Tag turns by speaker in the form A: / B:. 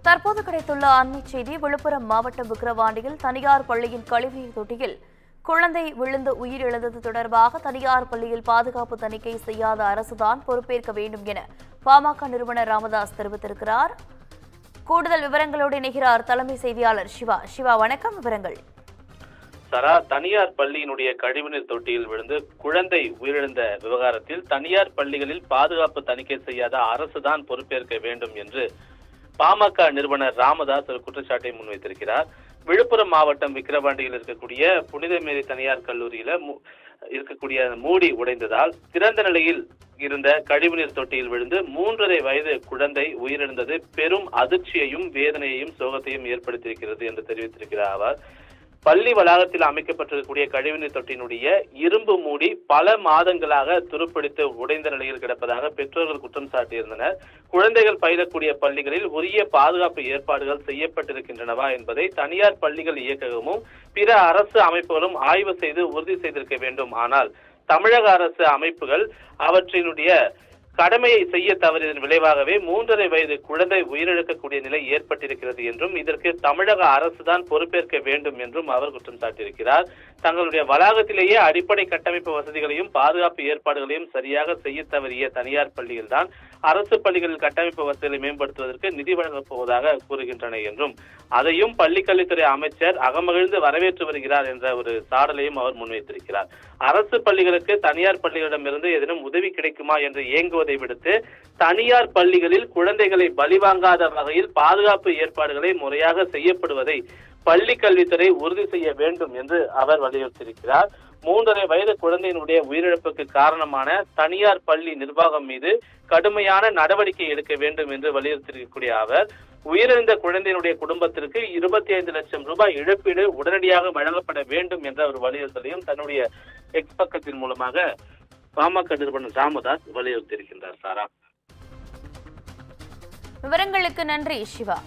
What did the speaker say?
A: தற்போது கிடைத்துள்ள அண்மை செய்தி. விழுப்புரம் மாவட்டம் விக்கிரவாண்டியில் தனியார் பள்ளியின் கழிவுநீர் தொட்டியில் குழந்தை விழுந்து உயிரிழந்தது தொடர்பாக தனியார் பள்ளியில் பாதுகாப்பு தணிக்கை செய்யாத அரசுதான் பொறுப்பேற்க வேண்டும் என பாமக நிறுவனர் ராமதாஸ் தெரிவித்திருக்கிறார். கூடுதல் விவரங்களோடு இணைகிறார் தலைமை செய்தியாளர் சிவா. சிவா, வணக்கம். விவரங்கள்.
B: தனியார் பள்ளியினுடைய கழிவுநீர் தொட்டியில் விழுந்து குழந்தை உயிரிழந்த விவகாரத்தில் தனியார் பள்ளிகளில் பாதுகாப்பு தணிக்கை செய்யாத அரசுதான் பொறுப்பேற்க வேண்டும் என்று பாமக நிறுவனர் ராமதாஸ் ஒரு குற்றச்சாட்டை முன்வைத்திருக்கிறார். விழுப்புரம் மாவட்டம் விக்கிரவாண்டியில் இருக்கக்கூடிய புனித மேரி தனியார் கல்லூரியில இருக்கக்கூடிய மூடி உடைந்ததால் திறந்த நிலையில் இருந்த கழிவுநீர் தொட்டியில் விழுந்து 3.5 வயது குழந்தை உயிரிழந்தது பெரும் அதிர்ச்சியையும் வேதனையையும் சோகத்தையும் ஏற்படுத்தியிருக்கிறது என்று தெரிவித்திருக்கிறார் அவர். பள்ளி வளாகத்தில் அமைக்கப்பட்டிருக்கக்கூடிய கழிவுநீர் தொட்டியினுடைய இரும்பு மூடி பல மாதங்களாக துருப்பிடித்து உடைந்த நிலையில் கிடப்பதாக பெற்றோர்கள் குற்றம் சாட்டியிருந்தனர். குழந்தைகள் பயிலக்கூடிய பள்ளிகளில் உரிய பாதுகாப்பு ஏற்பாடுகள் செய்யப்பட்டிருக்கின்றனவா என்பதை தனியார் பள்ளிகள் இயக்ககமும் பிற அரசு அமைப்புகளும் ஆய்வு செய்து உறுதி செய்திருக்க வேண்டும். ஆனால் தமிழக அரசு அமைப்புகள் அவற்றினுடைய கடமையை செய்ய தவறியதன் விளைவாகவே 3.5 வயது குழந்தை உயிரிழக்கக்கூடிய நிலை ஏற்பட்டிருக்கிறது என்றும் இதற்கு தமிழக அரசுதான் பொறுப்பேற்க வேண்டும் என்றும் அவர் குற்றம் சாட்டியிருக்கிறார். தங்களுடைய வளாகத்திலேயே அடிப்படை கட்டமைப்பு வசதிகளையும் பாதுகாப்பு ஏற்பாடுகளையும் சரியாக செய்ய தவறிய தனியார் பள்ளிகள் தான் அரசு பள்ளிகளில் கட்டமைப்பு வசதிகளை மேம்படுத்துவதற்கு நிதி வழங்கப் போவதாக கூறுகின்றன என்றும் அதையும் பள்ளிக்கல்வித்துறை அமைச்சர் அகமகிழ்ந்து வரவேற்று வருகிறார் என்ற ஒரு சாடலையும் அவர் முன்வைத்திருக்கிறார். அரசு பள்ளிகளுக்கு தனியார் பள்ளிகளிடமிருந்து ஏதேனும் உதவி கிடைக்குமா என்று ஏங்குவதை விடுத்து தனியார் பள்ளிகளில் குழந்தைகளை பலிவாங்காத வகையில் பாதுகாப்பு ஏற்பாடுகளை முறையாக செய்யப்படுவதை பள்ளி கல்வித்துறை உறுதி செய்ய வேண்டும் என்று அவர் வலியுறுத்தியிருக்கிறார். 3.5 வயது குழந்தையினுடைய உயிரிழப்புக்கு காரணமான தனியார் பள்ளி நிர்வாகம் மீது கடுமையான நடவடிக்கை எடுக்க வேண்டும் என்று வலியுறுத்தியிருக்கக்கூடிய அவர் உயிரிழந்த குழந்தையினுடைய குடும்பத்திற்கு 25 லட்சம் ரூபாய் இழப்பீடு உடனடியாக வழங்கப்பட வேண்டும் என்ற ஒரு வலியுறுத்தலையும் தன்னுடைய எக்ஸ் பக்கத்தின் மூலமாக பாமக நிறுவனர் ராமதாஸ் வலியுறுத்தியிருக்கின்றார்.
A: விவரங்களுக்கு நன்றி சிவா.